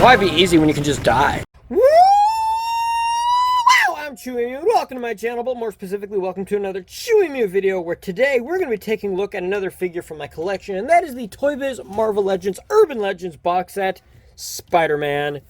Why be easy when you can just die? Woo! I'm Chewy Mew, and welcome to my channel, but more specifically, welcome to another Chewy Mew video, where today we're going to be taking a look at another figure from my collection, and that is the ToyBiz Marvel Legends Urban Legends box set, Spider-Man.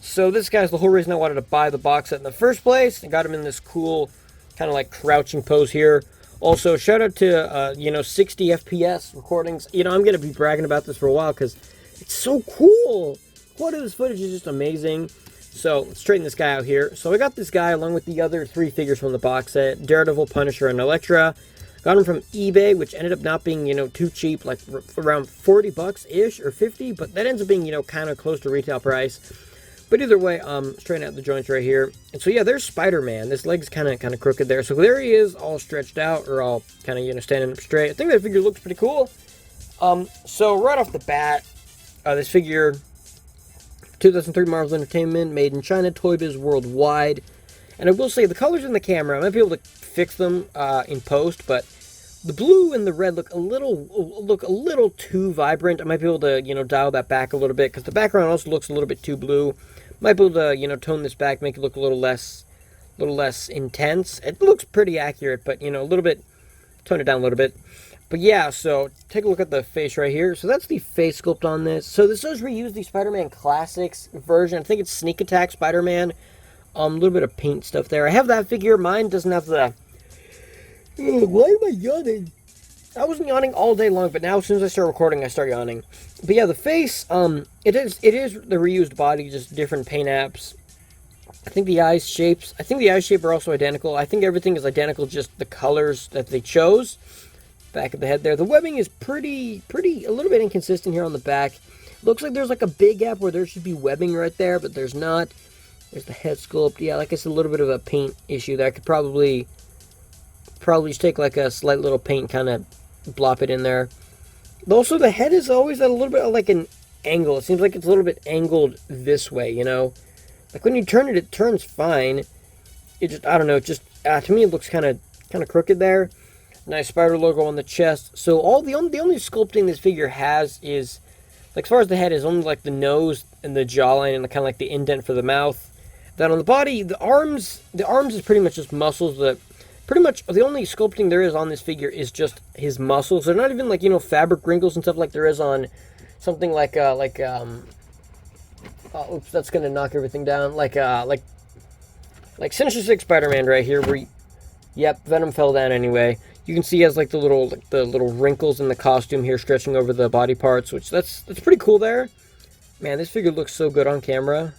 So this guy's the whole reason I wanted to buy the box set in the first place. I got him in this cool, kind of like crouching pose here. Also, shout out to, 60 FPS recordings. I'm going to be bragging about this for a while because it's so cool. Quality of this footage is just amazing. So, let's straighten this guy out here. So, I got this guy along with the other three figures from the box set. Daredevil, Punisher, and Elektra. Got them from eBay, which ended up not being, too cheap. Like, around 40 bucks-ish, or 50. But that ends up being, kind of close to retail price. But either way, straighten out the joints right here. And so, yeah, there's Spider-Man. This leg's kind of crooked there. So, there he is, all stretched out, or all kind of, standing up straight. I think that figure looks pretty cool. So, right off the bat, this figure... 2003 Marvel Entertainment, made in China, ToyBiz worldwide. And I will say, the colors in the camera, I might be able to fix them in post, but the blue and the red look a little too vibrant. I might be able to, dial that back a little bit, because the background also looks a little bit too blue. Might be able to, tone this back, make it look a little less intense. It looks pretty accurate, but, a little bit, tone it down a little bit. But yeah, so take a look at the face right here. So that's the face sculpt on this. So this does reuse the Spider-Man Classics version. I think it's Sneak Attack Spider-Man. A little bit of paint stuff there. I have that figure. Mine doesn't have the... why am I yawning? I wasn't yawning all day long, but now as soon as I start recording, I start yawning. But yeah, the face, it is the reused body, just different paint apps. I think the eye shape are also identical. I think everything is identical, just the colors that they chose. Back of the head there. The webbing is pretty, a little bit inconsistent here on the back. Looks like there's like a big gap where there should be webbing right there, but there's not. There's the head sculpt. Yeah, like I said, a little bit of a paint issue there. I could probably just take like a slight little paint, kind of blop it in there. But also, the head is always at a little bit of like an angle. It seems like it's a little bit angled this way, Like when you turn it, it turns fine. It just, I don't know, to me it looks kind of crooked there. Nice spider logo on the chest. So the only sculpting this figure has is, like, as far as the head is, only like the nose and the jawline and kind of like the indent for the mouth. Then on the body, the arms is pretty much just muscles. Pretty much the only sculpting there is on this figure is just his muscles. They're not even like, fabric wrinkles and stuff like there is on something like oops, that's gonna knock everything down. Like Sinister Six Spider-Man right here, where yep, Venom fell down anyway. You can see he has like the little wrinkles in the costume here stretching over the body parts, which that's pretty cool there. Man, this figure looks so good on camera.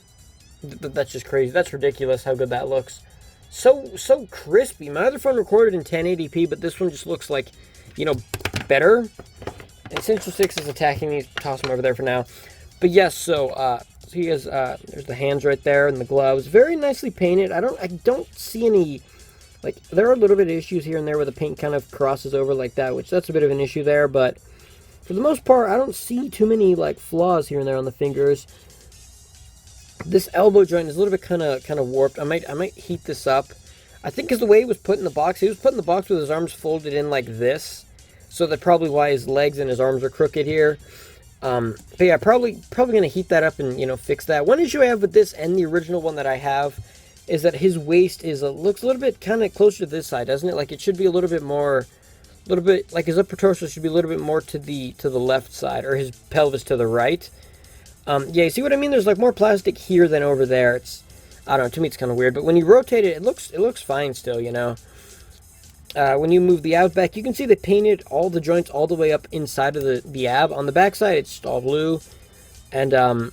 That's just crazy. That's ridiculous how good that looks. So crispy. My other phone recorded in 1080p, but this one just looks like, better. And Sinister Six is attacking these. Toss him over there for now. But yes, so he has there's the hands right there and the gloves. Very nicely painted. I don't see any. Like, there are a little bit of issues here and there where the paint kind of crosses over like that, which that's a bit of an issue there, but for the most part, I don't see too many, like, flaws here and there on the fingers. This elbow joint is a little bit kind of warped. I might heat this up. I think because the way he was put in the box with his arms folded in like this, so that's probably why his legs and his arms are crooked here. But yeah, probably going to heat that up and, fix that. One issue I have with this and the original one that I have is that his waist looks a little bit kind of closer to this side, doesn't it? Like, it should be a little bit like his upper torso should be a little bit more to the left side, or his pelvis to the right. Yeah, you see what I mean? There's like more plastic here than over there. I don't know, to me it's kind of weird, but when you rotate it, it looks fine still, When you move the abs back, you can see they painted all the joints all the way up inside of the ab. On the back side, it's just all blue, and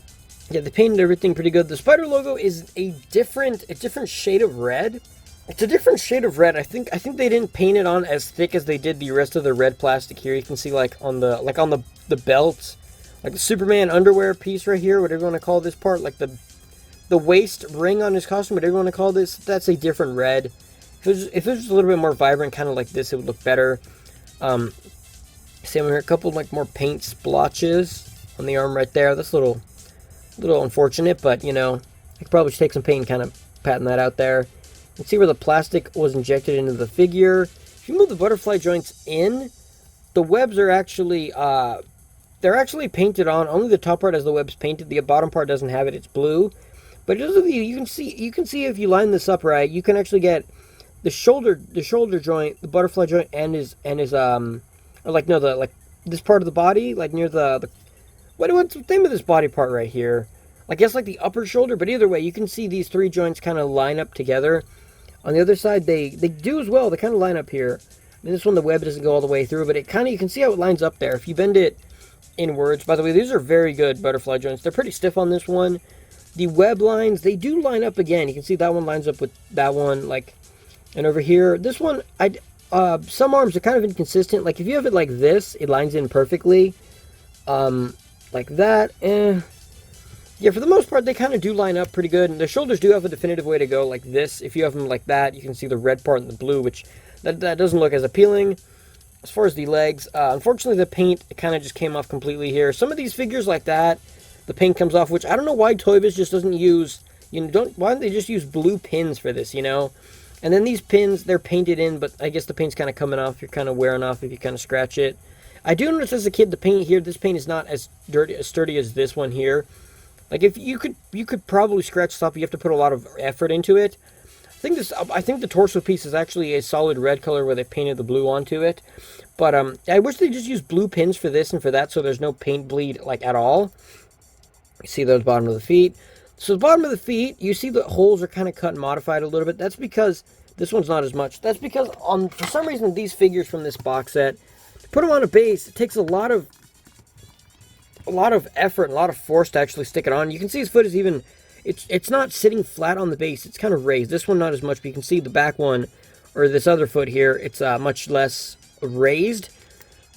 yeah, they painted everything pretty good. The spider logo is a different shade of red. It's a different shade of red. I think they didn't paint it on as thick as they did the rest of the red plastic here. You can see like on the belt, like the Superman underwear piece right here, whatever you want to call this part, like the waist ring on his costume, whatever you want to call this, that's a different red. If it was just a little bit more vibrant, kind of like this, it would look better. Same here, a couple like more paint splotches on the arm right there. That's a little unfortunate, but I could probably just take some paint and kind of pattern that out there. You can see where the plastic was injected into the figure. If you move the butterfly joints in, the webs are actually they're actually painted on. Only the top part has the webs painted. The bottom part doesn't have it. It's blue. But it doesn't. You can see if you line this up right, you can actually get the shoulder joint, the butterfly joint, and his or like no the like this part of the body, like near the what's the name of this body part right here? I guess like the upper shoulder. But either way, you can see these three joints kind of line up together. On the other side, they do as well. They kind of line up here. I mean, this one the web doesn't go all the way through, but it kind of, you can see how it lines up there. If you bend it inwards, by the way, these are very good butterfly joints. They're pretty stiff on this one. The web lines, they do line up again. You can see that one lines up with that one, like, and over here, this one, some arms are kind of inconsistent. Like if you have it like this, it lines in perfectly, like that. Yeah, for the most part, they kind of do line up pretty good. And the shoulders do have a definitive way to go, like this. If you have them like that, you can see the red part and the blue, which that doesn't look as appealing. As far as the legs, unfortunately, the paint kind of just came off completely here. Some of these figures like that, the paint comes off, which I don't know why ToyBiz just doesn't use, why don't they just use blue pins for this, And then these pins, they're painted in, but I guess the paint's kind of coming off. You're kind of wearing off if you kind of scratch it. I do notice as a kid, the paint here, this paint is not as sturdy as this one here. Like if you could probably scratch stuff, you have to put a lot of effort into it. I think the torso piece is actually a solid red color where they painted the blue onto it. But I wish they just used blue pins for this and for that, so there's no paint bleed like at all. You see those bottom of the feet. So the bottom of the feet, you see the holes are kind of cut and modified a little bit. That's because this one's not as much. That's because for some reason these figures from this box set, to put them on a base, it takes a lot of effort and a lot of force to actually stick it on. You can see his foot is even, it's not sitting flat on the base. It's kind of raised. This one not as much, but you can see the back one, or this other foot here, it's much less raised.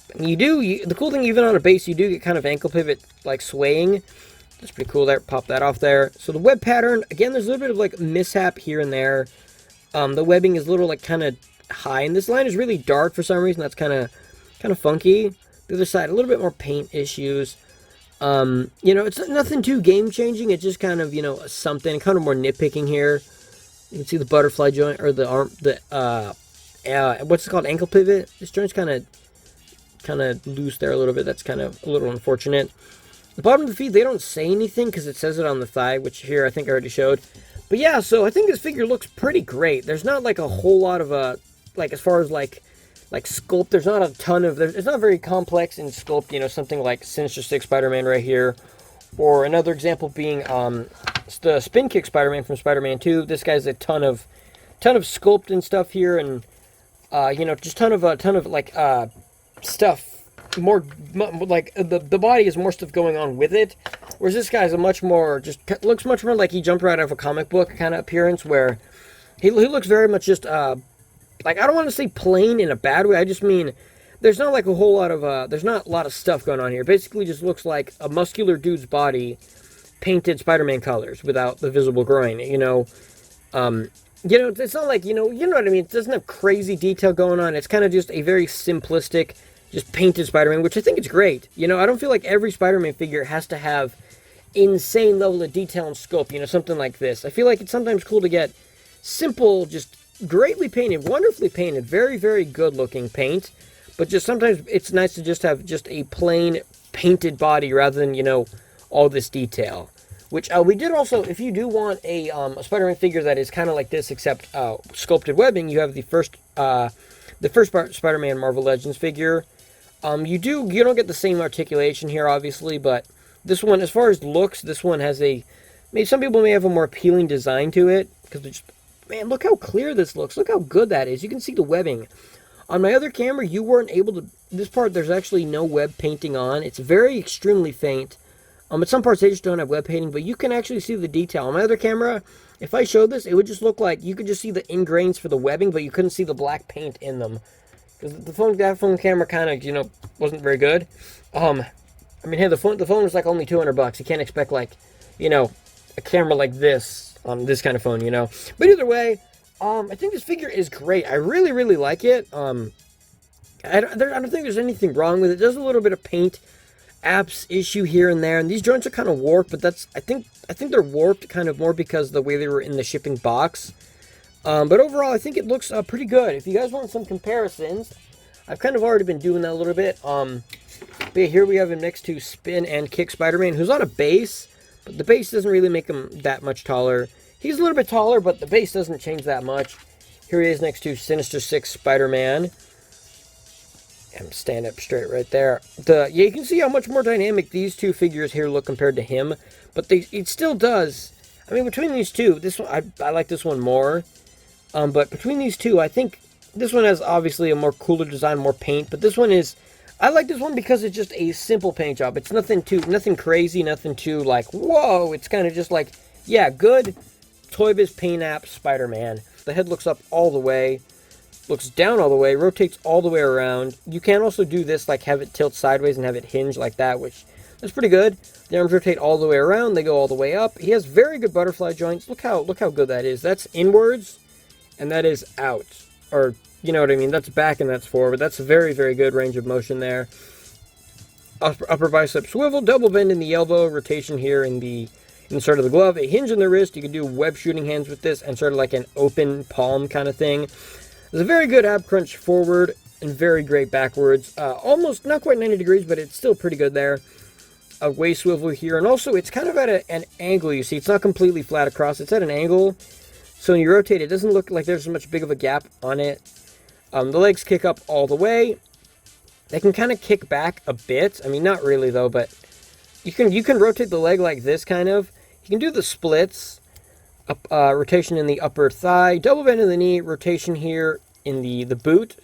The cool thing, even on a base, you do get kind of ankle pivot, like swaying. That's pretty cool there. Pop that off there. So the web pattern, again, there's a little bit of like mishap here and there. The webbing is a little like kind of high, and this line is really dark for some reason. That's kind of funky. The other side, a little bit more paint issues. It's nothing too game-changing. It's just kind of, something, kind of more nitpicking here. You can see the butterfly joint, or the arm, what's it called, ankle pivot. This joint's kind of loose there a little bit. That's kind of a little unfortunate. The bottom of the feet, they don't say anything because it says it on the thigh, which here I think I already showed. But yeah, so I think this figure looks pretty great. There's not like a whole lot of as far as like sculpt, there's not a ton of, it's not very complex in sculpt, something like Sinister Six Spider-Man right here, or another example being the Spin Kick Spider-Man from Spider-Man 2. This guy's a ton of sculpt and stuff here, and just ton of like stuff, more like the body has more stuff going on with it, whereas this guy's a much more, just looks much more like he jumped right out of a comic book kind of appearance, where he looks very much just like, I don't want to say plain in a bad way. I just mean there's not like a whole lot of there's not a lot of stuff going on here. Basically just looks like a muscular dude's body painted Spider-Man colors without the visible groin. It's not like, you know what I mean? It doesn't have crazy detail going on. It's kind of just a very simplistic, just painted Spider-Man, which I think is great. I don't feel like every Spider-Man figure has to have insane level of detail and sculpt, something like this. I feel like it's sometimes cool to get simple, just greatly painted, wonderfully painted, very, very good looking paint, but just sometimes it's nice to just have just a plain painted body rather than, all this detail. Which we did also, if you do want a Spider-Man figure that is kind of like this except sculpted webbing, you have the first Spider-Man Marvel Legends figure. You don't get the same articulation here, obviously, but this one, as far as looks, this one has maybe some people may have a more appealing design to it, because they're just, man, look how clear this looks. Look how good that is. You can see the webbing. On my other camera, you weren't able to, this part, there's actually no web painting on. It's very extremely faint. At some parts, they just don't have web painting, but you can actually see the detail. On my other camera, if I showed this, it would just look like, you could just see the ingrains for the webbing, but you couldn't see the black paint in them. Because that phone camera kind of, wasn't very good. Hey, the phone was like only $200. You can't expect like, a camera like this on this kind of phone, But either way, I think this figure is great. I really, really like it. I don't think there's anything wrong with it. There's a little bit of paint apps issue here and there, and these joints are kind of warped, but I think they're warped kind of more because of the way they were in the shipping box. But overall, I think it looks pretty good. If you guys want some comparisons, I've kind of already been doing that a little bit. But yeah, here we have him next to Spin and Kick Spider-Man, who's on a base, but the base doesn't really make him that much taller. He's a little bit taller, but the base doesn't change that much. Here he is next to Sinister Six Spider-Man. And stand up straight right there. Yeah, you can see how much more dynamic these two figures here look compared to him, but it still does. I mean, between these two, this one I like this one more. But between these two, I think this one has obviously a more cooler design, more paint. But this one is, I like this one because it's just a simple paint job. It's nothing crazy, nothing too like whoa. It's kind of just like, yeah, good ToyBiz paint app Spider-Man. The head looks up all the way. Looks down all the way, rotates all the way around. You can also do this, like have it tilt sideways and have it hinge like that, which is pretty good. The arms rotate all the way around, they go all the way up. He has very good butterfly joints. Look how good that is. That's inwards, and that is out. Or, you know what I mean, that's back and that's forward. That's a very, very good range of motion there. Upper bicep swivel, double bend in the elbow, rotation here in the inside of the glove, a hinge in the wrist. You can do web shooting hands with this, and sort of like an open palm kind of thing. There's a very good ab crunch forward and very great backwards. Almost, not quite 90 degrees, but it's still pretty good there. A waist swivel here. And also, it's kind of at an angle, you see. It's not completely flat across. It's at an angle. So when you rotate, it doesn't look like there's much big of a gap on it. The legs kick up all the way. They can kind of kick back a bit. I mean, not really, though, but you can rotate the leg like this, kind of. You can do the splits. Rotation in the upper thigh, double bend in the knee, rotation here in the boot.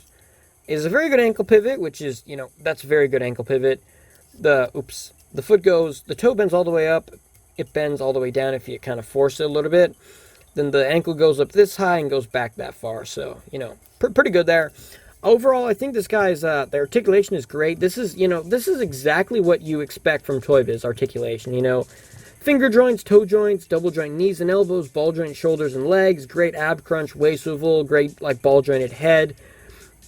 Is a very good ankle pivot, which is, you know, that's a very good ankle pivot. The foot goes, the toe bends all the way up, it bends all the way down if you kind of force it a little bit. Then the ankle goes up this high and goes back that far, so, you know, pretty good there. Overall, I think this guy's, the articulation is great. This is exactly what you expect from ToyBiz articulation, you know. Finger joints, toe joints, double joint knees and elbows, ball joint shoulders and legs, great ab crunch, waist swivel, great like ball jointed head,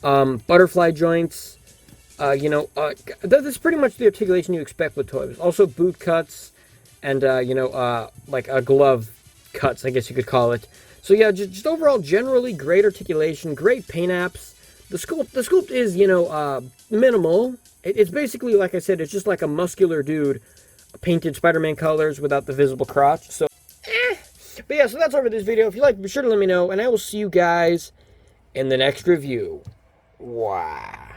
butterfly joints. That's pretty much the articulation you expect with ToyBiz. Also boot cuts and like glove cuts, I guess you could call it. So yeah, just overall generally great articulation, great paint apps. The sculpt is minimal. It's basically, like I said, it's just like a muscular dude. Painted Spider-Man colors without the visible crotch. So, But yeah, so that's all for this video. If you like, be sure to let me know, and I will see you guys in the next review. Wow.